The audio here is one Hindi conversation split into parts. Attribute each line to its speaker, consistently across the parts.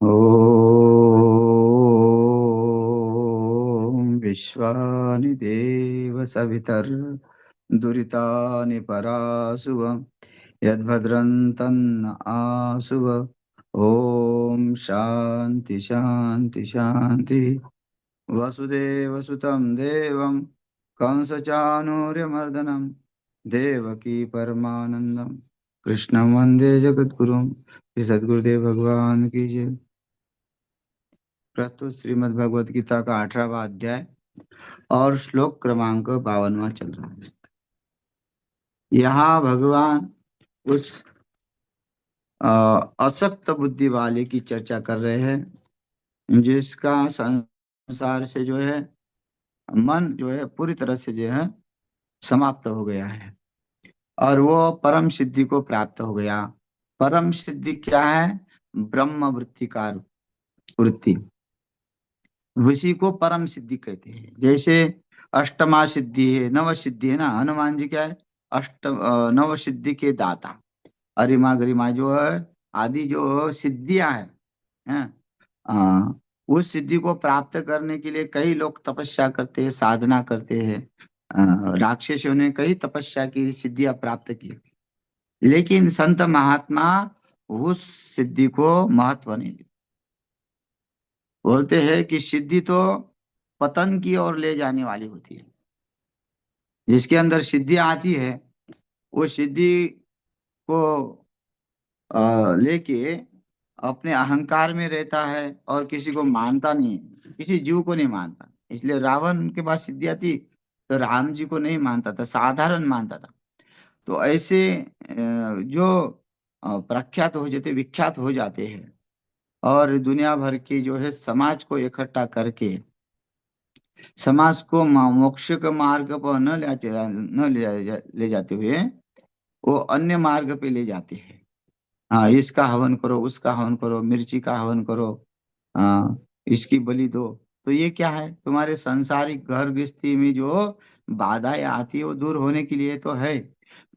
Speaker 1: ॐ विश्वानि देव सवितर् दुरितानि परासुव यद्भद्रं तन्न आसुव। ॐ शान्ति शान्ति शान्ति। वसुदेवसुतं देवं कंसचाणूर्यमर्दनं देवकी परमानन्दं कृष्णं वन्दे जगद्गुरुं। श्री सद्गुरुदेव भगवान की जय। प्रस्तुत श्रीमद् भगवद गीता का 18वां अध्याय और श्लोक क्रमांक 52वां चल रहा है। यहाँ भगवान उस अशक्त बुद्धि वाले की चर्चा कर रहे हैं जिसका संसार से जो है मन जो है पूरी तरह से जो है समाप्त हो गया है और वो परम सिद्धि को प्राप्त हो गया। परम सिद्धि क्या है? ब्रह्म वृत्ति का वृत्ति, उसी को परम सिद्धि कहते हैं। जैसे अष्टमा सिद्धि है, नव सिद्धि है ना। हनुमान जी क्या है? नव सिद्धि के दाता। अरिमा गरिमा जो है आदि जो सिद्धियां हैं, उस सिद्धि को प्राप्त करने के लिए कई लोग तपस्या करते हैं, साधना करते हैं। राक्षसों ने कई तपस्या की, सिद्धियां प्राप्त की, लेकिन संत महात्मा उस सिद्धि को महत्व नहीं देते। बोलते हैं कि सिद्धि तो पतन की ओर ले जाने वाली होती है। जिसके अंदर सिद्धियां आती है वो सिद्धि को लेके अपने अहंकार में रहता है और किसी को मानता नहीं है, किसी जीव को नहीं मानता। इसलिए रावण के पास सिद्धियां थी तो राम जी को नहीं मानता था, साधारण मानता था। तो ऐसे जो प्रख्यात हो जाते, विख्यात हो जाते हैं और दुनिया भर की जो है समाज को इकट्ठा करके समाज को मोक्ष के मार्ग पर न ले जाते हुए वो अन्य मार्ग पे ले जाते हैं। हाँ, इसका हवन करो, उसका हवन करो, मिर्ची का हवन करो, हाँ इसकी बलि दो। तो ये क्या है? तुम्हारे सांसारिक घर गृहस्थी में जो बाधाएं आती है वो दूर होने के लिए तो है,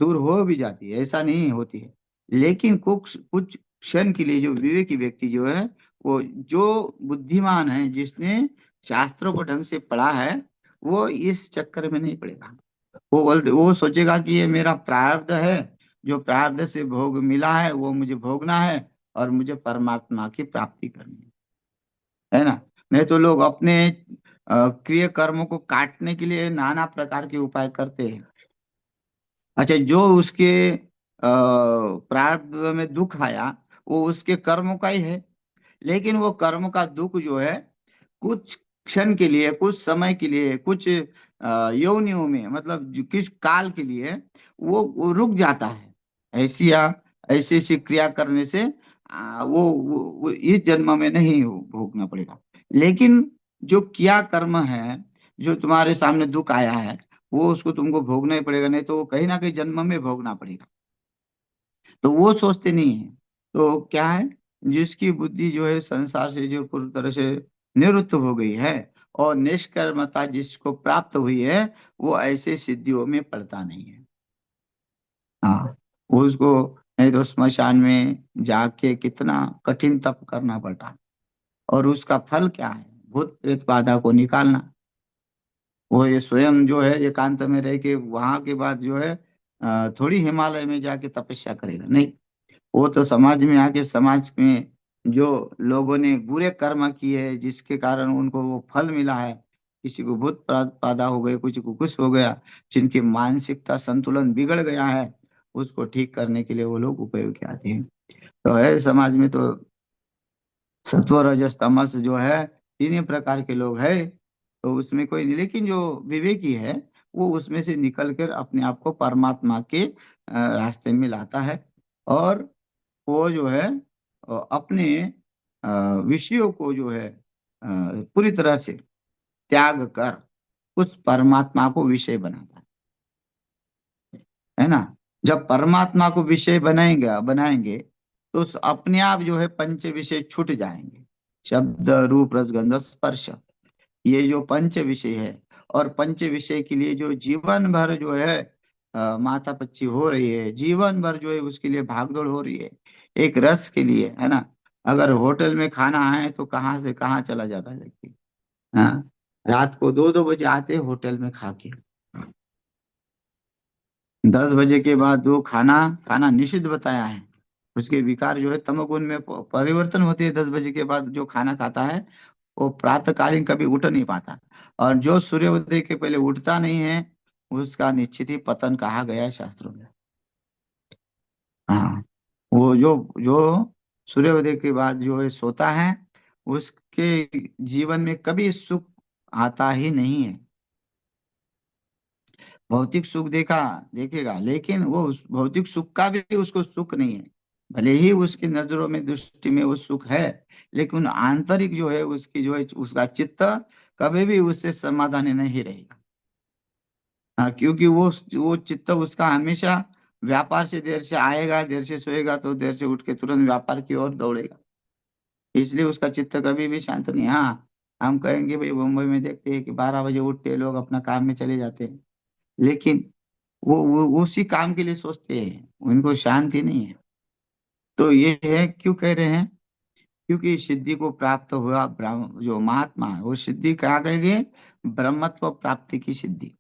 Speaker 1: दूर हो भी जाती है, ऐसा नहीं होती है। लेकिन कुछ कुछ क्षण के लिए जो विवेकी व्यक्ति जो है, वो जो बुद्धिमान है, जिसने शास्त्रों को ढंग से पढ़ा है, वो इस चक्कर में नहीं पड़ेगा। वो सोचेगा कि ये मेरा प्रारब्ध है, जो प्रारब्ध से भोग मिला है वो मुझे भोगना है और मुझे परमात्मा की प्राप्ति करनी है ना। नहीं तो लोग अपने क्रिय कर्मों को काटने के लिए नाना प्रकार के उपाय करते हैं। अच्छा, जो उसके प्रारब्ध में दुख आया वो उसके कर्मों का ही है, लेकिन वो कर्म का दुख जो है कुछ क्षण के लिए, कुछ समय के लिए, कुछ योनियों में, मतलब किस काल के लिए वो रुक जाता है। ऐसी ऐसी क्रिया करने से वो इस जन्म में नहीं भोगना पड़ेगा। लेकिन जो किया कर्म है, जो तुम्हारे सामने दुख आया है, वो उसको तुमको भोगना ही पड़ेगा, नहीं तो वो कहीं ना कहीं जन्म में भोगना पड़ेगा। तो वो सोचते नहीं है। तो क्या है, जिसकी बुद्धि जो है संसार से जो पूरी तरह से निवृत्त हो गई है और निष्कर्मता जिसको प्राप्त हुई है, वो ऐसे सिद्धियों में पड़ता नहीं है। हाँ, उसको नहीं तो स्मशान में जाके कितना कठिन तप करना पड़ता, और उसका फल क्या है? भूत प्रेत बाधा को निकालना। वो ये स्वयं जो है एकांत में रह के वहां के बाद जो है थोड़ी हिमालय में जाके तपस्या करेगा, नहीं। वो तो समाज में आके समाज में जो लोगों ने बुरे कर्म किए जिसके कारण उनको वो फल मिला है, किसी को भूत प्रेत पैदा हो गए, किसी को कुछ हो गया, जिनकी मानसिकता संतुलन बिगड़ गया है, उसको ठीक करने के लिए वो लोग उपयोग आते हैं। तो है समाज में तो सत्व रजस तमस जो है तीन ही प्रकार के लोग हैं। तो उसमें कोई नहीं, लेकिन जो विवेकी है वो उसमें से निकल कर अपने आप को परमात्मा के रास्ते में लाता है। और वो जो है अपने अ, विषयों को जो है पूरी तरह से त्याग कर उस परमात्मा को विषय बनाता है ना। जब परमात्मा को विषय बनाएंगे बनाएंगे तो अपने आप जो है पंच विषय छूट जाएंगे। शब्द रूप रसगंध स्पर्श, ये जो पंच विषय है, और पंच विषय के लिए जो जीवन भर जो है माथा पच्ची हो रही है, जीवन भर जो है उसके लिए भागदौड़ हो रही है, एक रस के लिए, है ना। अगर होटल में खाना है तो कहाँ से कहाँ चला जाता है व्यक्ति। हाँ, रात को 2-2 बजे आते हैं होटल में खा के। 10 बजे के बाद वो खाना खाना निषिद्ध बताया है। उसके विकार जो है तमोगुण में परिवर्तन होते हैं। 10 बजे के बाद जो खाना खाता है वो प्रातःकालीन कभी उठ नहीं पाता। और जो सूर्योदय के पहले उठता नहीं है उसका निश्चित ही पतन कहा गया है शास्त्रों में। हाँ, वो जो जो सूर्योदय के बाद जो है सोता है उसके जीवन में कभी सुख आता ही नहीं है। भौतिक सुख देखेगा लेकिन वो उस भौतिक सुख का भी उसको सुख नहीं है। भले ही उसकी नजरों में दृष्टि में वो सुख है लेकिन आंतरिक जो है उसकी जो है उसका चित्त कभी भी उससे समाधान नहीं रहेगा। हाँ, क्योंकि वो चित्त उसका हमेशा व्यापार से देर से आएगा, देर से सोएगा तो देर से उठ के तुरंत व्यापार की ओर दौड़ेगा। इसलिए उसका चित्त कभी भी शांत नहीं। हाँ, हम कहेंगे भाई मुंबई में देखते हैं कि 12 बजे उठ के लोग अपना काम में चले जाते हैं लेकिन वो उसी काम के लिए सोचते हैं, उनको शांति नहीं है। तो ये है क्यों कह रहे हैं? क्योंकि सिद्धि को प्राप्त हुआ ब्रह्म जो महात्मा है वो सिद्धि कहा गए ब्रह्मत्व प्राप्ति की सिद्धि।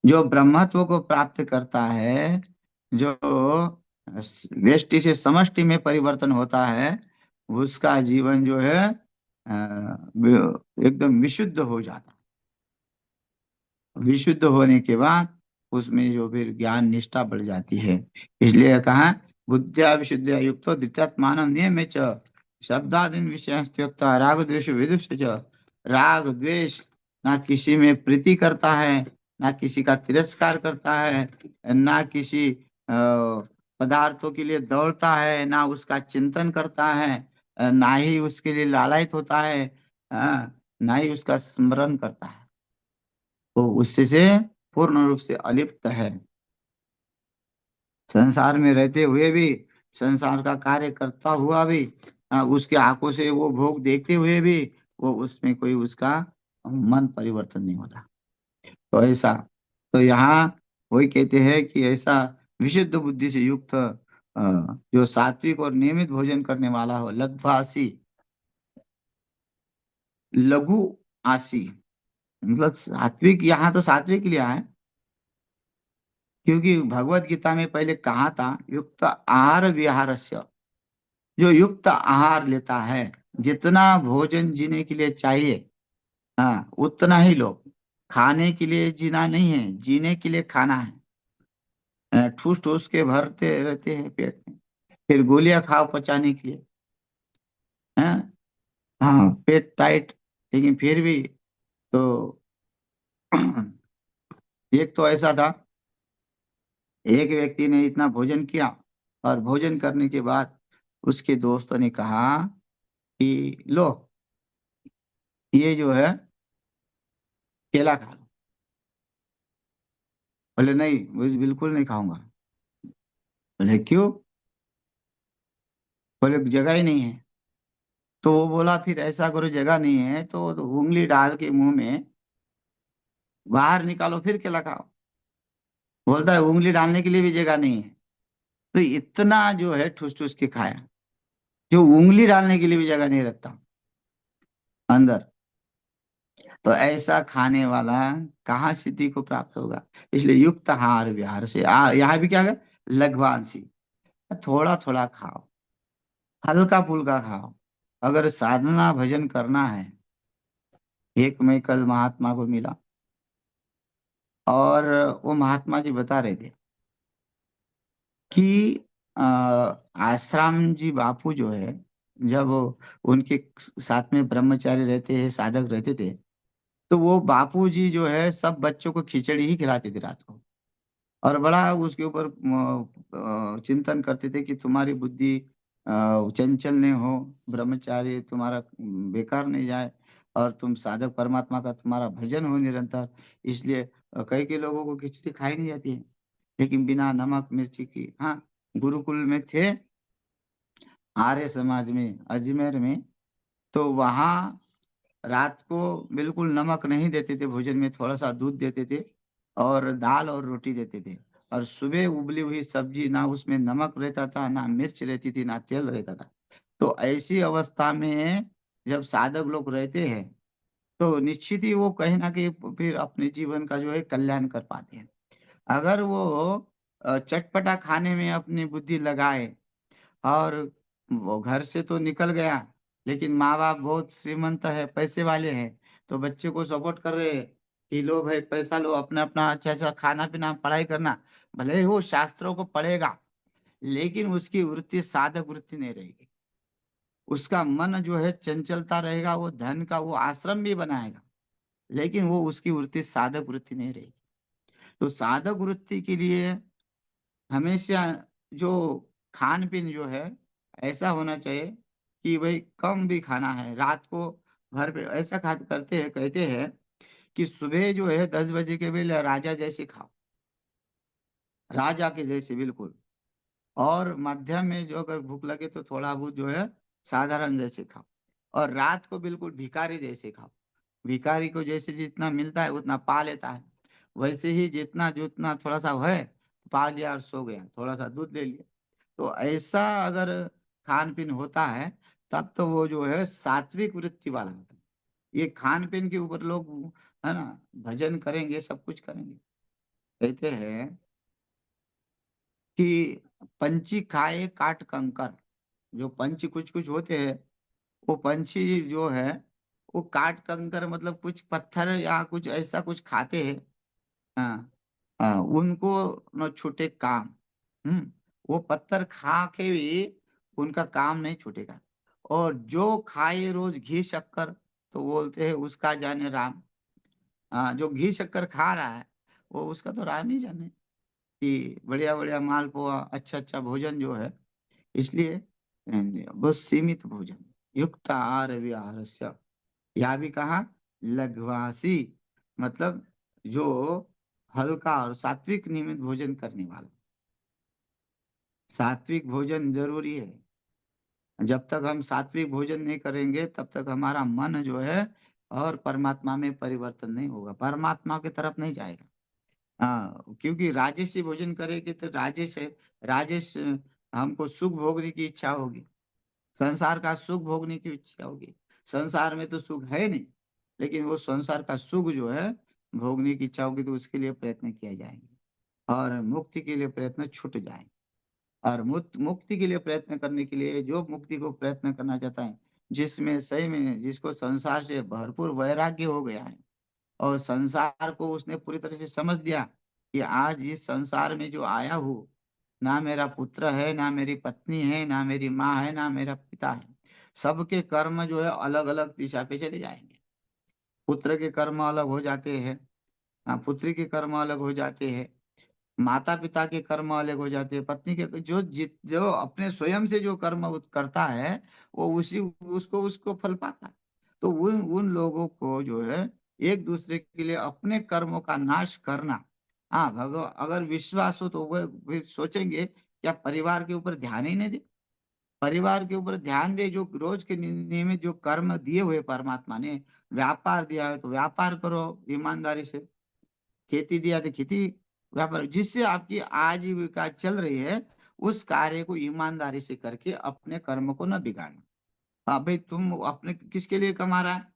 Speaker 1: जो ब्रह्मत्व को प्राप्त करता है, जो व्यष्टि से समष्टि में परिवर्तन होता है, उसका जीवन जो है एकदम विशुद्ध हो जाता। विशुद्ध होने के बाद उसमें जो फिर ज्ञान निष्ठा बढ़ जाती है। इसलिए कहा बुद्धिया विशुद्धिया युक्तो धृत्यात्मानं नियम्य च शब्दादीन विषय त्यक्त्वा राग द्वेष विदुष्य च। राग द्वेष ना किसी में प्रीति करता है, ना किसी का तिरस्कार करता है, ना किसी पदार्थों के लिए दौड़ता है, ना उसका चिंतन करता है, ना ही उसके लिए लालायित होता है, ना ही उसका स्मरण करता है। तो उससे से पूर्ण रूप से अलिप्त है। संसार में रहते हुए भी, संसार का कार्य करता हुआ भी, उसके आंखों से वो भोग देखते हुए भी वो उसमें कोई उसका मन परिवर्तन नहीं होता। तो ऐसा, तो यहाँ वही कहते हैं कि ऐसा विशुद्ध बुद्धि से युक्त जो सात्विक और नियमित भोजन करने वाला हो, लघ्वासी, लघु आसी, मतलब सात्विक, यहाँ तो सात्विक लिया है क्योंकि भगवत गीता में पहले कहा था युक्त आहार विहारस्य। जो युक्त आहार लेता है, जितना भोजन जीने के लिए चाहिए, हाँ उतना ही लो। खाने के लिए जीना नहीं है, जीने के लिए खाना है। ठूस ठूस के भरते रहते हैं पेट में, फिर गोलियां खाओ पचाने के लिए। हाँ, हाँ पेट टाइट, लेकिन फिर भी तो एक तो ऐसा था, एक व्यक्ति ने इतना भोजन किया और भोजन करने के बाद उसके दोस्तों ने कहा कि लो ये जो है केला खा लो। बोले नहीं, वो बिल्कुल नहीं खाऊंगा। बोले क्यों? बोले जगह ही नहीं है। तो वो बोला फिर ऐसा करो, जगह नहीं है तो उंगली डाल के मुंह में बाहर निकालो फिर केला खाओ। बोलता है उंगली डालने के लिए भी जगह नहीं है। तो इतना जो है ठूस ठूस के खाया, जो उंगली डालने के लिए भी जगह नहीं रखता अंदर। तो ऐसा खाने वाला कहाँ सिद्धि को प्राप्त होगा? इसलिए युक्त आहार विहार से यहाँ भी क्या है, लघ्वांसी, थोड़ा थोड़ा खाओ, हल्का फुल्का खाओ। अगर साधना भजन करना है, एक मैं कल महात्मा को मिला और वो महात्मा जी बता रहे थे कि आश्रम जी बापू जो है, जब उनके साथ में ब्रह्मचारी रहते हैं, साधक रहते थे, तो वो बापू जी जो है सब बच्चों को खिचड़ी ही खिलाते थे रात को। और बड़ा उसके ऊपर चिंतन करते थे कि तुम्हारी बुद्धि चंचल नहीं हो, ब्रह्मचारी तुम्हारा बेकार नहीं जाए, और तुम साधक परमात्मा का तुम्हारा भजन हो निरंतर। इसलिए कई कई लोगों को खिचड़ी खाई नहीं जाती है, लेकिन बिना नमक मिर्ची की। हाँ, गुरुकुल में थे, आर्य समाज में अजमेर में, तो वहाँ रात को बिल्कुल नमक नहीं देते थे भोजन में, थोड़ा सा दूध देते थे और दाल और रोटी देते थे। और सुबह उबली हुई सब्जी, ना उसमें नमक रहता था, ना मिर्च रहती थी, ना तेल रहता था। तो ऐसी अवस्था में जब साधक लोग रहते हैं, तो निश्चित ही वो कहीं न कहीं फिर अपने जीवन का जो है कल्याण कर पाते हैं। अगर वो चटपटा खाने में अपनी बुद्धि लगाए और वो घर से तो निकल गया, लेकिन माँ-बाप बहुत श्रीमंत है, पैसे वाले हैं, तो बच्चे को सपोर्ट कर रहे हैं कि लो भाई पैसा लो, अपना-अपना अच्छा-अच्छा खाना-पीना, पढ़ाई करना। भले ही वो शास्त्रों को पढ़ेगा, लेकिन उसकी वृत्ति साधक वृत्ति नहीं रहेगी। उसका मन जो है चंचलता रहेगा, वो धन का वो आश्रम भी बनाएगा, लेकिन वो उसकी वृत्ति साधक वृत्ति नहीं रहेगी। तो साधक वृत्ति के लिए हमेशा जो खान-पीन जो है, ऐसा होना चाहिए कि भई कम भी खाना है। रात को भर पे ऐसा खा करते हैं कहते हैं कि सुबह जो है 10 बजे के पहले राजा जैसे खाओ, राजा के जैसे बिल्कुल। और मध्यम में जो अगर भूख लगे तो थोड़ा बहुत जो है साधारण जैसे खाओ। और रात को बिल्कुल भिखारी जैसे खाओ। भिखारी को जैसे जितना मिलता है उतना पा लेता है। वैसे ही जितना थोड़ा-सा है, पा लिया और सो गया, थोड़ा-सा दूध ले लिया। तो ऐसा अगर खान-पीन होता है, तब तो वो जो है सात्विक वृत्ति वाला होता है। ये खान-पीन के ऊपर लोग है ना, भजन करेंगे, सब कुछ करेंगे। कहते हैं कि पंछी खाए काट कंकर, जो पंछी कुछ-कुछ होते हैं, वो पंछी जो है, वो काट कंकर मतलब कुछ पत्थर या कुछ ऐसा कुछ खाते हैं। हाँ, हाँ, उनको न छूटे काम। हुँ, वो पत्थर खा के भी उनका काम नहीं छूटेगा। और जो खाए रोज़ घी शक्कर, तो बोलते हैं उसका जाने राम। जो घी शक्कर खा रहा है, वो उसका तो राम ही जाने कि बढ़िया-बढ़िया मालपुआ, अच्छा-अच्छा भोजन जो है, इसलिए बस सीमित भोजन, युक्त आहार विहारस्य। यहाँ भी कहा लघ्वासी, मतलब जो हल्का और सात्विक नियमित भोजन करने वाला। सात्विक भोजन ज़रूरी है। जब तक हम सात्विक भोजन नहीं करेंगे, तब तक हमारा मन जो है और परमात्मा में परिवर्तन नहीं होगा, परमात्मा की तरफ नहीं जाएगा। क्योंकि राजसी भोजन करेंगे तो राजेश हमको सुख भोगने की इच्छा होगी, संसार का सुख भोगने की इच्छा होगी। संसार में तो सुख है नहीं, लेकिन वो संसार का सुख जो है, भोगने की इच्छा होगी तो उसके लिए प्रयत्न किए जाएँगे और मुक्ति के लिए प्रयत्न छूट जाएँगे। और मुक्ति के लिए प्रयत्न करने के लिए जो मुक्ति को प्रयत्न करना चाहता है, जिसमें सही में जिसको संसार से भरपूर वैराग्य हो गया है और संसार को उसने पूरी तरह से समझ लिया कि आज इस संसार में जो आया हूँ, ना मेरा पुत्र है, ना मेरी पत्नी है, ना मेरी माँ है, ना मेरा पिता है। सबके कर्म जो है अलग-अलग दिशा पे चले जाएँगे। पुत्र के कर्म अलग हो जाते हैं, पुत्री के कर्म अलग हो जाते हैं। माता-पिता के कर्म अलग हो जाते हैं, पत्नी के जो अपने स्वयं से जो कर्म करता है, वो उसी उसको उसको फल पाता है। तो उन उन लोगों को जो है, एक-दूसरे के लिए अपने कर्मों का नाश करना। अगर विश्वास हो तो वह फिर सोचेंगे, क्या परिवार के ऊपर ध्यान ही नहीं दें? परिवार के ऊपर ध्यान दें, जो रोज़ के नियमित जो कर्म दिए हुए परमात्मा ने, व्यापार दिया है तो व्यापार करो ईमानदारी से। खेती दिया तो खेती व्यापार जिससे आपकी आजीविका चल रही है, उस कार्य को ईमानदारी से करके अपने कर्म को ना बिगाड़ना। हाँ, भई तुम अपने किसके लिए कमा रहा है?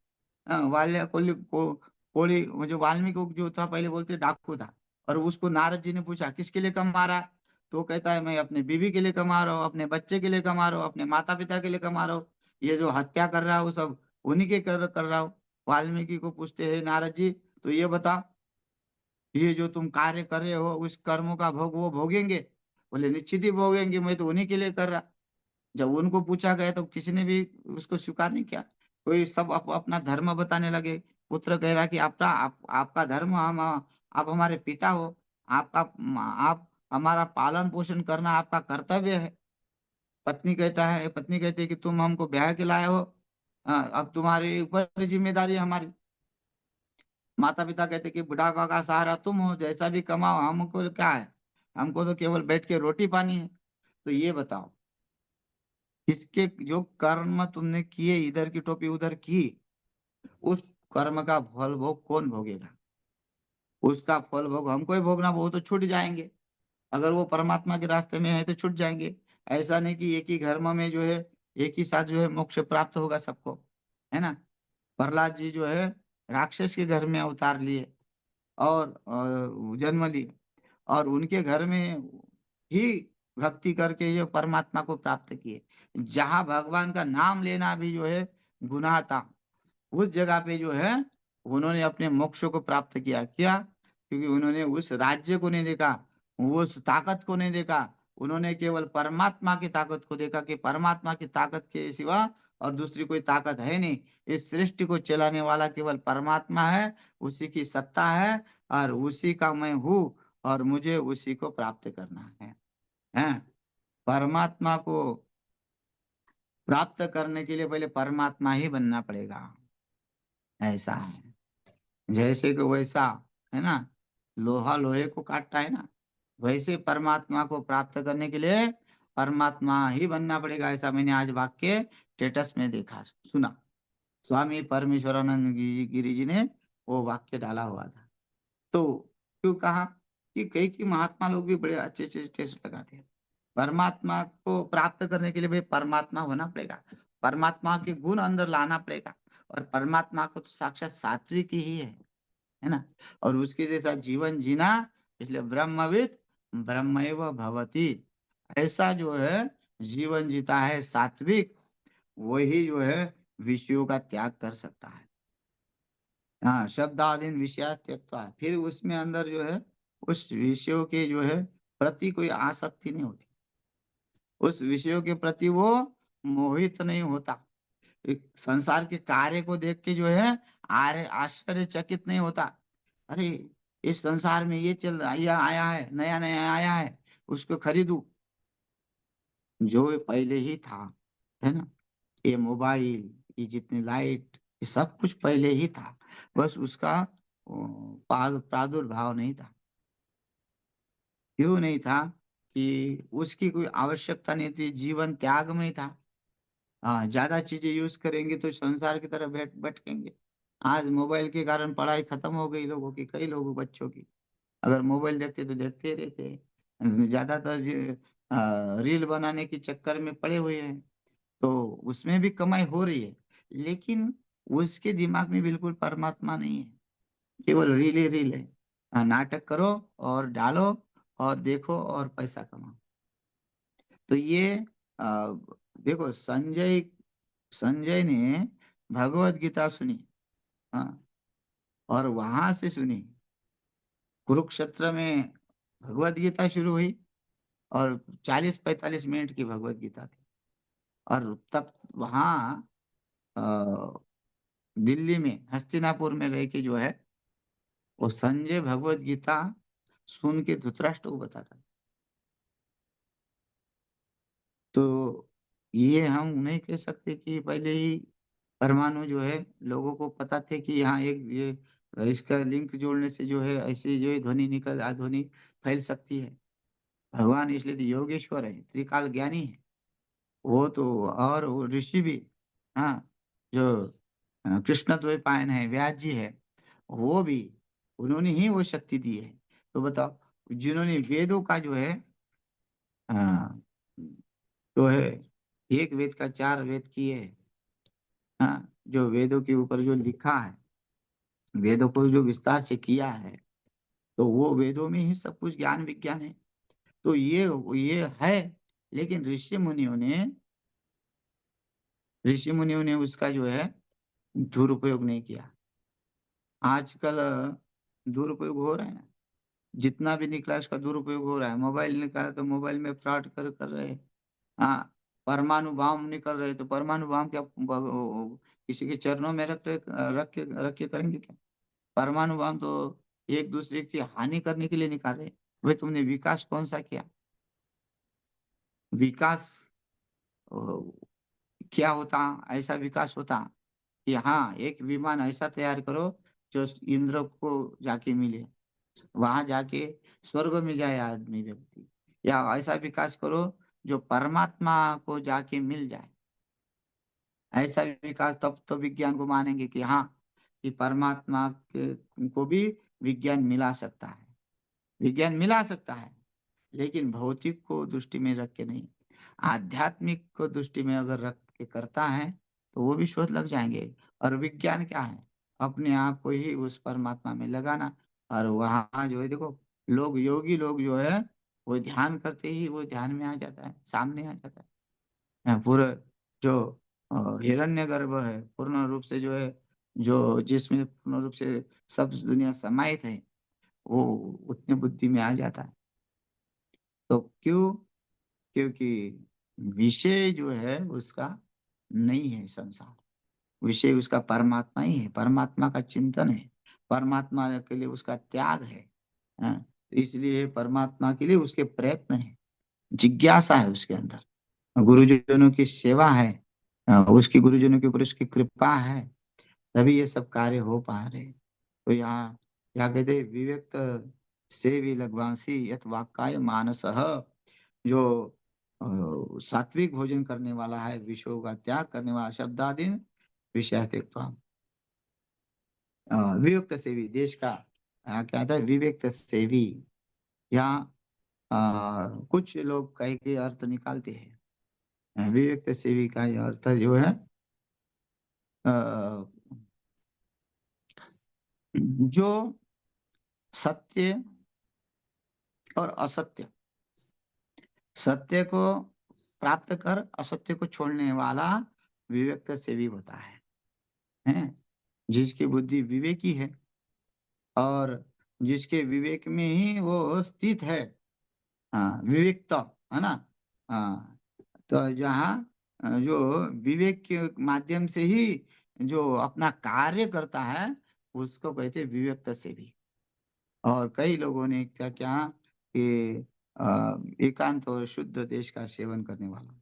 Speaker 1: वाल्या कोली को कोड़ी वो जो वाल्मीकि जो था पहले बोलते डाकू था और उसको नारद जी ने पूछा किसके लिए कमा रहा है? तो वो कहता है मैं अपनी बीवी के लिए कमा रहा हूँ, अपने बच्चे के लिए कमा रहा हूँ, अपने माता-पिता के लिए कमा रहा हूँ। ये जो हत्या कर रहा हूँ सब उन्हीं के कर रहा हूँ। वाल्मीकि को पूछते हैं नारद जी तो ये बता ये जो तुम कार्य कर रहे हो उस कर्मों का भोग वो भोगेंगे? बोले निश्चित ही भोगेंगे, मैं तो उन्हीं के लिए कर रहा। जब उनको पूछा गया तो किसी ने भी उसको स्वीकार नहीं किया। कोई सब अपना धर्म बताने लगे। पुत्र कह रहा कि आपका धर्म आप हमारे पिता हो। आप हमारा पालन-पोषण करना आपका कर्तव्य है। पत्नी कहती है कि तुम हमको ब्याह के लाए हो। अब तुम्हारे ऊपर ज़िम्मेदारी है हमारी। माता-पिता कहते कि बुढ़ापा का सहारा तुम हो, जैसा भी कमाओ हमको क्या है? हमको तो केवल बैठ के रोटी पानी है। तो ये बताओ, इसके जो कर्म तुमने किए, इधर की टोपी उधर की, उस कर्म का फल भोग कौन भोगेगा? उसका फल भोग हमको ही भोगना, वो तो छूट जाएँगे। अगर वो परमात्मा के रास्ते में है तो छूट जाएँगे। ऐसा नहीं कि एक ही धर्म में जो है एक ही साथ जो है मोक्ष प्राप्त होगा सबको, है ना। प्रहलाद जी जो है राक्षस के घर में अवतार लिए और जन्म लिए, और उनके घर में ही भक्ति करके जो परमात्मा को प्राप्त किए। जहां भगवान का नाम लेना भी जो है गुनाह था, उस जगह पे जो है उन्होंने अपने मोक्ष को प्राप्त किया। क्या? क्योंकि उन्होंने उस राज्य को नहीं देखा, उस ताकत को नहीं देखा, उन्होंने केवल परमात्मा की ताकत को देखा कि परमात्मा की ताकत के सिवा और दूसरी कोई ताकत है नहीं। इस सृष्टि को चलाने वाला केवल परमात्मा है, उसी की सत्ता है, और उसी का मैं हूँ, और मुझे उसी को प्राप्त करना है। परमात्मा को प्राप्त करने के लिए पहले परमात्मा ही बनना पड़ेगा, ऐसा है। जैसे कि वैसा, है ना, लोहा लोहे को काटता है ना, वैसे परमात्मा को प्राप्त करने के लिए परमात्मा ही बनना पड़ेगा। ऐसा मैंने आज वाक्य स्टेटस में देखा, सुना। स्वामी परमेश्वरानंद गिरी जी ने वो वाक्य डाला हुआ था। तो क्यों कहा कि कई महात्मा लोग भी बड़े अच्छे अच्छे टेस्ट लगाते हैं। परमात्मा को प्राप्त करने के लिए भाई परमात्मा होना पड़ेगा, परमात्मा के गुण अंदर लाना पड़ेगा, और परमात्मा को तो साक्षात सात्विक ही है ना, और उसके जैसा जीवन जीना। इसलिए ब्रह्मविद ब्रह्मैव भवति, ऐसा जो है जीवन जीता है सात्विक, वही जो है विषयों का त्याग कर सकता है। हाँ, शब्दादीन विषया त्यक्त्वा, फिर उसमें अंदर जो है उस विषयों के जो है प्रति कोई आसक्ति नहीं होती, उस विषयों के प्रति वो मोहित नहीं होता, एक संसार के कार्य को देख के जो है आश्चर्यचकित नहीं होता। अरे, इस संसार में ये चल रहा, ये आया है, नया नया आया है, उसको खरीदू। जो ये पहले ही था, है ना, ये मोबाइल, ये जितनी लाइट, ये सब कुछ पहले ही था, बस उसका प्रादुर्भाव नहीं था। क्यों नहीं था? कि उसकी कोई आवश्यकता नहीं थी, जीवन त्याग में था। हाँ, ज्यादा चीजें यूज करेंगे तो संसार की तरफ भटकेंगे। आज मोबाइल के कारण पढ़ाई खत्म हो गई लोगों की, कई लोगों बच्चों की। अगर मोबाइल देखते तो देखते ही रहते हैं। ज्यादातर रील बनाने के चक्कर में पड़े हुए हैं, तो उसमें भी कमाई हो रही है, लेकिन उसके दिमाग में बिल्कुल परमात्मा नहीं है, केवल रील ही रील है। नाटक करो और डालो और देखो और पैसा कमाओ। तो ये आ, देखो, संजय संजय ने भगवत गीता सुनी, हाँ, और वहां से सुनी। कुरुक्षेत्र में भगवत गीता शुरू हुई, और 40-45 मिनट की भगवत गीता थी। और तब वहां अ, दिल्ली में हस्तिनापुर में रह के जो है वो संजय भगवत गीता सुन के धृतराष्ट्र को बताता। तो ये हम नहीं कह सकते कि पहले ही परमाणु जो है लोगों को पता थे कि यहाँ एक ये इसका लिंक जोड़ने से जो है ऐसी जो है ध्वनि ध्वनि फैल सकती है। भगवान इसलिए तो योगेश्वर है, त्रिकाल ज्ञानी है वो तो, और वो ऋषि भी, हाँ, जो कृष्ण द्वैपायन है, व्यास जी है, वो भी, उन्होंने ही वो शक्ति दी है। तो बताओ, जिन्होंने वेदों का जो है, हाँ, जो है एक वेद का 4 वेद किए, हाँ, जो वेदों के ऊपर जो लिखा है, वेदों को जो विस्तार से किया है, तो वो वेदों में ही सब कुछ ज्ञान विज्ञान है। तो ये है, लेकिन ऋषि मुनियों ने उसका जो है दुरुपयोग नहीं किया। आजकल दुरुपयोग हो रहा है ना, जितना भी निकला उसका दुरुपयोग हो रहा है। मोबाइल निकाला तो मोबाइल में फ्रॉड कर रहे हैं। हाँ, परमाणु बम निकल रहे तो परमाणु बम क्या किसी के चरणों में रख के करेंगे क्या? परमाणु बम तो एक दूसरे की हानि करने के लिए निकाल रहे। भाई, तुमने विकास कौन सा किया? विकास अ, क्या होता? ऐसा विकास होता कि हाँ, एक विमान ऐसा तैयार करो जो इंद्र को जाके मिले, वहां जाके स्वर्ग में जाए आदमी व्यक्ति, या ऐसा विकास करो जो परमात्मा को जाके मिल जाए। ऐसा विकास, तब तो विज्ञान को मानेंगे कि हाँ, कि परमात्मा को भी विज्ञान मिला सकता है। विज्ञान मिला सकता है, लेकिन भौतिक को दृष्टि में रख के नहीं, आध्यात्मिक को दृष्टि में अगर रख के करता है तो वो भी शोध लग जाएंगे। और विज्ञान क्या है? अपने आप को ही उस परमात्मा में लगाना। और वहां जो है देखो, लोग योगी लोग जो है वो ध्यान करते ही वो ध्यान में आ जाता है, सामने आ जाता है। पूरा जो हिरण्यगर्भ है पूर्ण रूप से जो है, जो जिसमें पूर्ण रूप से सब दुनिया समाहित है, वो उतने बुद्धि में आ जाता है। तो क्यों? क्योंकि विषय जो है उसका नहीं है संसार, विषय उसका परमात्मा ही है, परमात्मा का चिंतन है, परमात्मा के लिए उसका त्याग है। हाँ, तो इसलिए परमात्मा के लिए उसके प्रयत्न है, जिज्ञासा है उसके अंदर, गुरुजनों की सेवा है, उसकी गुरुजनों के ऊपर उसकी कृपा है, तभी ये सब कार्य हो पा रहे। तो यहाँ क्या कहते हैं, विवेक से भी लघ्वांसी यत वाक्काय मानसः, जो सात्विक भोजन करने वाला है, विषयों का त्याग करने वाला, शब्दादीन विषय त्यक्त्वा, विवेक सेवी देश का क्या था, विवेक सेवी। यहाँ कुछ लोग कई के अर्थ निकालते हैं। विवेक सेवी का ये अर्थ जो है अ, जो सत्य और असत्य, सत्य को प्राप्त कर असत्य को छोड़ने वाला विवेक सेवी होता है, जिसकी बुद्धि विवेकी है और जिसके विवेक में ही वो स्थित है। हाँ, विवेक तो है ना। हाँ, तो जहाँ जो विवेक के माध्यम से ही जो अपना कार्य करता है उसको कहते हैं विवेक सेवी। और कई लोगों ने क्या क्या कि एकांत और शुद्ध देश का सेवन करने वाला,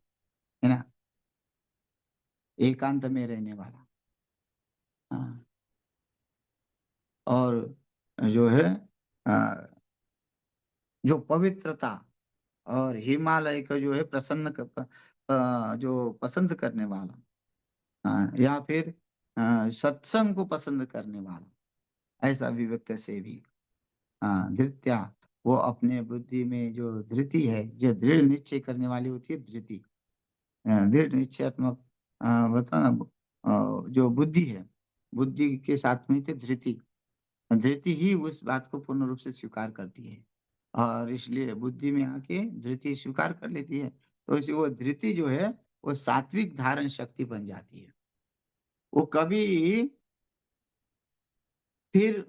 Speaker 1: है ना, एकांत में रहने वाला। हाँ, और जो है अ, जो पवित्रता और हिमालय का जो है जो पसंद करने वाला, या फिर सत्संग को पसंद करने वाला, ऐसा विवेक से भी धृत्या, वो अपने बुद्धि में जो धृति है, जो दृढ़ निश्चय करने वाली होती है धृति, दृढ़ निश्चयात्मक बता ना, जो बुद्धि है, बुद्धि के साथ में थे धृति, धृति ही उस बात को पूर्ण रूप से स्वीकार करती है। और इसलिए बुद्धि में आके धृति स्वीकार कर लेती है, तो इसे वो धृति जो है वो सात्विक धारण शक्ति बन जाती है। वो कभी फिर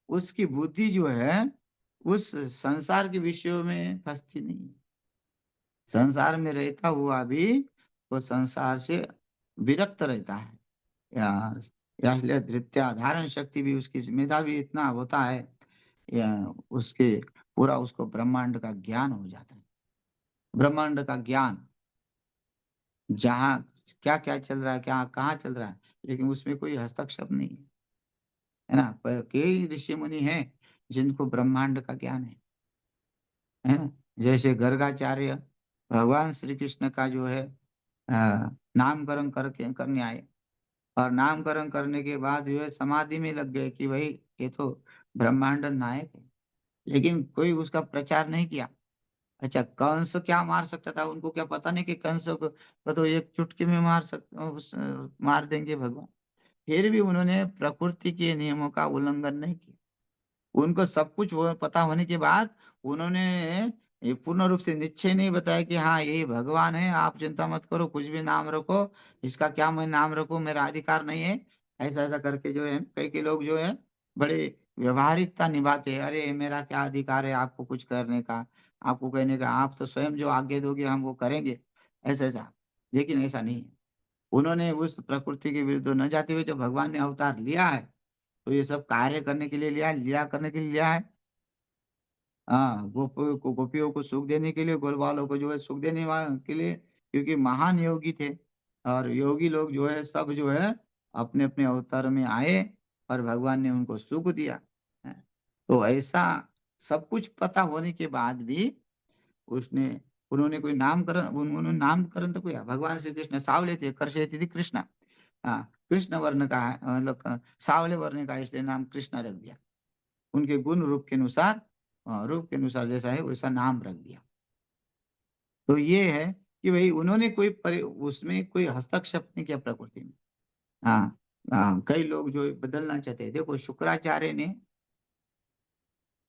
Speaker 1: उसकी बुद्धि जो है उस संसार के विषयों में फंसती नहीं, संसार में रहता हुआ भी वो संसार से विरक्त रहता है। या या इसलिए धृत्या धारण शक्ति भी उसकी मेधा भी इतना होता है, या उसके पूरा उसको ब्रह्मांड का ज्ञान हो जाता है, ब्रह्मांड का ज्ञान, जहाँ क्या क्या चल रहा है, क्या कहाँ चल रहा है, लेकिन उसमें कोई हस्तक्षेप नहीं है ना। पर कई ऋषि मुनि हैं जिनको ब्रह्मांड का ज्ञान है ना। जैसे गर्गाचार्य भगवान श्री कृष्ण का जो है नामकरण करके करने आए, और नामकरण करने के बाद जो है समाधि में लग गए कि भाई ये तो ब्रह्मांड नायक है, लेकिन कोई उसका प्रचार नहीं किया। अच्छा, कंस क्या मार सकता था, उनको क्या पता नहीं कि कंस को तो एक चुटकी में मार देंगे भगवान। फिर भी उन्होंने प्रकृति के नियमों का उल्लंघन नहीं किया। उनको सब कुछ वो पता होने के बाद उन्होंने ये पूर्ण रूप से निश्चय नहीं बताया कि हाँ ये भगवान है, आप चिंता मत करो, कुछ भी नाम रखो, इसका क्या मैं नाम रखूं, मेरा अधिकार नहीं है। ऐसा ऐसा करके जो है कई कई लोग जो है बड़े व्यवहारिकता निभाते हैं, अरे मेरा क्या अधिकार है आपको कुछ करने का, आपको कहने का, आप तो स्वयं जो आज्ञा दोगे हम वो करेंगे, ऐसा ऐसा। लेकिन ऐसा नहीं है, उन्होंने उस प्रकृति के विरुद्ध न जाते हुए जो भगवान ने अवतार लिया है, तो ये सब कार्य करने के लिए लिया है, लीला करने के लिए लिया है। हाँ, गोपियों को सुख देने के लिए, गोल वालों को जो है सुख देने के लिए, क्योंकि महान योगी थे। और योगी लोग जो है सब जो है अपने अपने अवतार में आए और भगवान ने उनको सुख दिया है। तो ऐसा सब कुछ पता होने के बाद भी उसने उन्होंने कोई नामकरण, उन्होंने नामकरण तो किया, भगवान श्री कृष्ण सावले थे, कर्षयति थी कृष्ण। हाँ, कृष्ण वर्ण का है, मतलब सावले वर्ण का, इसलिए नाम कृष्ण रख दिया। उनके गुण रूप के अनुसार, रूप के अनुसार जैसा है वैसा नाम रख दिया। तो ये है कि भाई उन्होंने उसमें कोई हस्तक्षेप नहीं किया प्रकृति में। हाँ, हाँ, कई लोग जो बदलना चाहते हैं, देखो शुक्राचार्य ने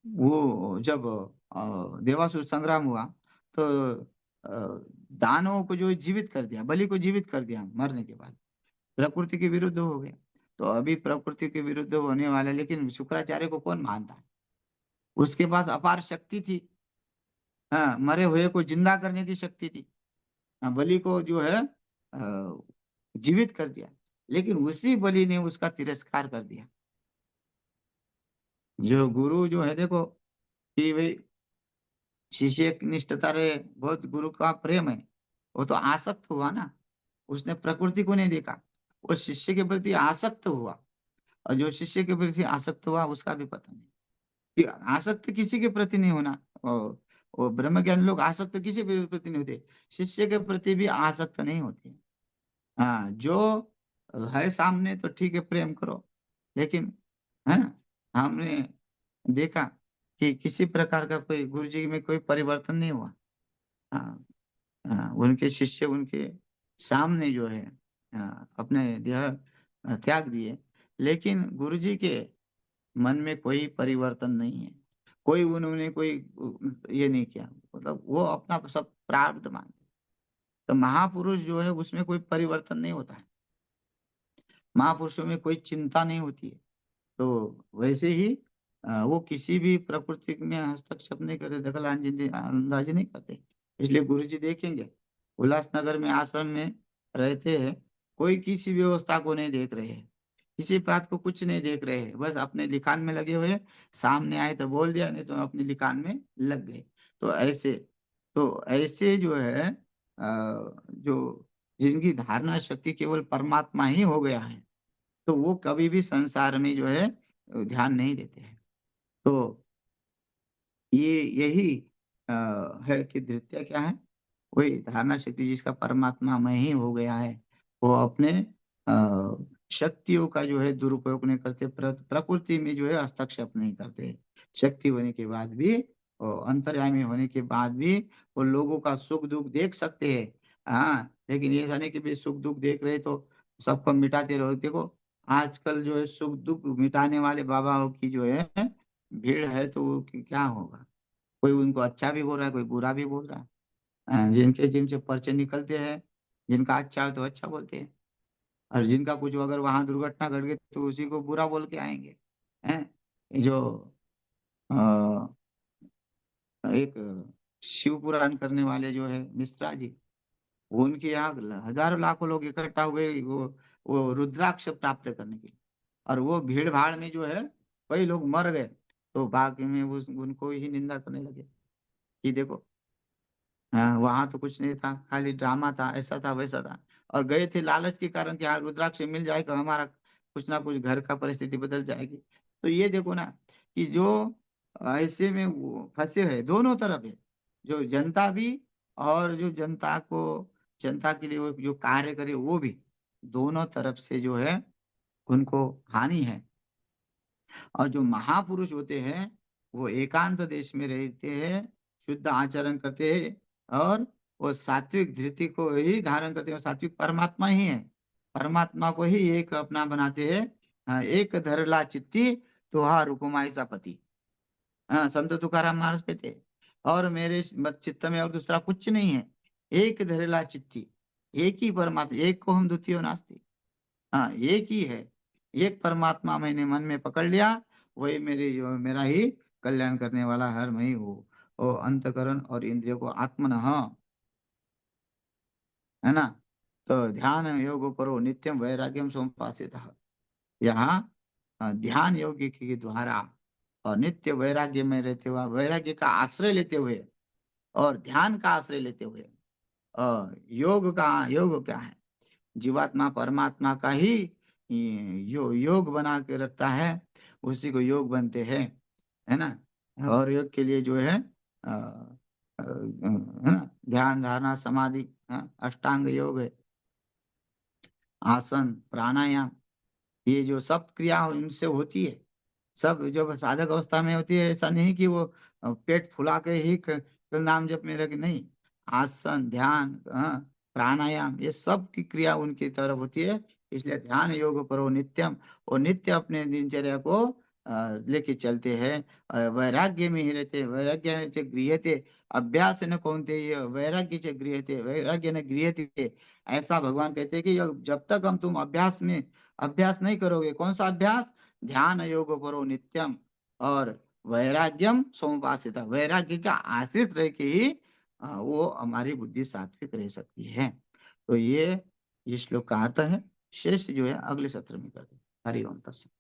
Speaker 1: वो जब देवासुर संग्राम हुआ तो दानवों को जो जीवित कर दिया, बलि को जीवित कर दिया मरने के बाद, प्रकृति के विरुद्ध हो गया। तो अभी प्रकृति के विरुद्ध होने वाला है, लेकिन शुक्राचार्य को कौन मानता है? उसके पास अपार शक्ति थी। हाँ, मरे हुए को जिंदा करने की शक्ति थी। हाँ, बलि को जो है जीवित कर दिया, लेकिन उसी बलि ने उसका तिरस्कार कर दिया। जो गुरु जो है देखो कि भाई शिष्य की निष्ठता रहे, बहुत गुरु का प्रेम है, वो तो आसक्त हुआ ना, उसने प्रकृति को नहीं देखा, वो शिष्य के प्रति आसक्त हुआ। और जो शिष्य के प्रति आसक्त हुआ उसका भी पता नहीं कि आसक्त किसी के प्रति नहीं होना। वो ब्रह्म ज्ञानी लोग आसक्त किसी के प्रति नहीं होते, शिष्य के प्रति भी आसक्त नहीं होते। हाँ, जो है सामने तो ठीक है, प्रेम करो, लेकिन है ना, हमने देखा कि किसी प्रकार का कोई गुरु जी में कोई परिवर्तन नहीं हुआ। हाँ, हाँ, उनके शिष्य उनके सामने जो है अपने देह त्याग दिए, लेकिन गुरु जी के मन में कोई परिवर्तन नहीं है। कोई उन्होंने कोई ये नहीं किया, मतलब वो अपना सब प्रारब्ध मानते। तो महापुरुष जो है उसमें कोई परिवर्तन नहीं होता है, महापुरुषों में कोई चिंता नहीं होती है। तो वैसे ही वो किसी भी प्रकृति में हस्तक्षेप नहीं करते, दखल अंदाजी नहीं करते। इसलिए गुरु जी देखेंगे उल्लासनगर में आश्रम में रहते हैं, कोई किसी व्यवस्था को नहीं देख रहे हैं, किसी बात को कुछ नहीं देख रहे हैं, बस अपने लिखान में लगे हुए हैं। सामने आए तो बोल दिया, नहीं तो अपने लिखान में लग गए। तो ऐसे जो है जो जिनकी धारणा शक्ति केवल परमात्मा ही हो गया है, तो वो कभी भी संसार में जो है ध्यान नहीं देते हैं। तो यही है कि धृत्य क्या है, वही धारणा शक्ति जिसका परमात्मा में ही हो गया है, वो अपने शक्तियों का जो है दुरुपयोग नहीं करते, प्रकृति में जो है हस्तक्षेप नहीं करते। शक्ति होने के बाद भी, अंतर्यामी होने के बाद भी वो लोगों का सुख दुख देख सकते हैं। हाँ, लेकिन ये नहीं कि भी सुख दुख देख रहे तो सबको मिटाते रहो। देखो आजकल जो है सुख दुख मिटाने वाले बाबाओं की जो है भीड़ है, तो वो क्या होगा? कोई उनको अच्छा भी बोल रहा है, कोई बुरा भी बोल रहा है। जिनके जिनसे पर्चे निकलते हैं, जिनका अच्छा है तो अच्छा बोलते हैं, और जिनका कुछ अगर वहां दुर्घटना घट गई तो उसी को बुरा बोल के आएंगे। हैं, जो अ, एक शिव पुराण करने वाले जो है मिश्रा जी, वो उनके यहाँ हजारों लाखों लोग इकट्ठा हुए, वो रुद्राक्ष प्राप्त करने के लिए, और वो भीड़ भाड़ में जो है कई लोग मर गए, तो बाद में उनको ही निंदा करने लगे कि देखो, हाँ, वहां तो कुछ नहीं था, खाली ड्रामा था, ऐसा था वैसा था। और गए थे लालच के कारण कि हाँ रुद्राक्ष मिल जाएगा, हमारा कुछ ना कुछ घर का परिस्थिति बदल जाएगी। तो ये देखो ना कि जो ऐसे में वो फंसे हैं दोनों तरफ है, जो जनता भी, और जो जनता के लिए वो जो कार्य करे वो भी, दोनों तरफ से जो है उनको हानि है। और जो महापुरुष होते हैं वो एकांत देश में रहते हैं, शुद्ध आचरण करते हैं, और वो सात्विक धृति को ही धारण करते हैं, सात्विक परमात्मा ही है, परमात्मा को ही एक अपना बनाते हैं। एक धरला चित्ती तुहार उपमाईचा पति। हाँ, संत तुकाराम महाराज कहते हैं, और मेरे मत चित्त में और दूसरा कुछ नहीं है, एक धरेला चित्ती, एक ही परमात्मा, एक को हम द्वितीय नास्ति। हाँ, एक ही है, एक परमात्मा मैंने मन में पकड़ लिया, वही मेरा ही कल्याण करने वाला हर मैं ही हूँ। ओ अंतकरण और इंद्रियों को आत्मनः, है ना। तो ध्यान योग करो नित्यम वैराग्यम समुपासित। यहाँ ध्यान योग के द्वारा और नित्य वैराग्य में रहते हुए, वैराग्य का आश्रय लेते हुए और ध्यान का आश्रय लेते हुए, योग क्या है? जीवात्मा परमात्मा का ही योग बना के रखता है, उसी को योग बनते हैं, है ना। और योग के लिए जो है है ना, ध्यान धारणा समाधि, अष्टांग योग है, आसन प्राणायाम, ये जो सब क्रिया इनसे होती है, सब जो साधक अवस्था में होती है। ऐसा नहीं कि वो पेट फुला के ही नाम जप में रखे, नहीं। आसन, ध्यान, प्राणायाम, ये सब की क्रिया उनकी तरफ होती है। इसलिए ध्यान योग करो नित्यम, और नित्य अपने दिनचर्या को लेके चलते हैं। वैराग्य में ही रहते, वैराग्य च गृह्यते, अभ्यास न कौन्तेय वैराग्य च गृह्यते, वैराग्य न गृह्यते। ऐसा भगवान कहते हैं कि जब तक हम तुम अभ्यास नहीं करोगे, कौन सा अभ्यास? ध्यान योग करो नित्यम, और वैराग्यम समुपासित, वैराग्य का आश्रित रह के ही वो हमारी बुद्धि सात्विक रह सकती है। तो ये श्लोक का अर्थ है। शेष जो है अगले सत्र में करते हैं। हरि ओम तत्सत।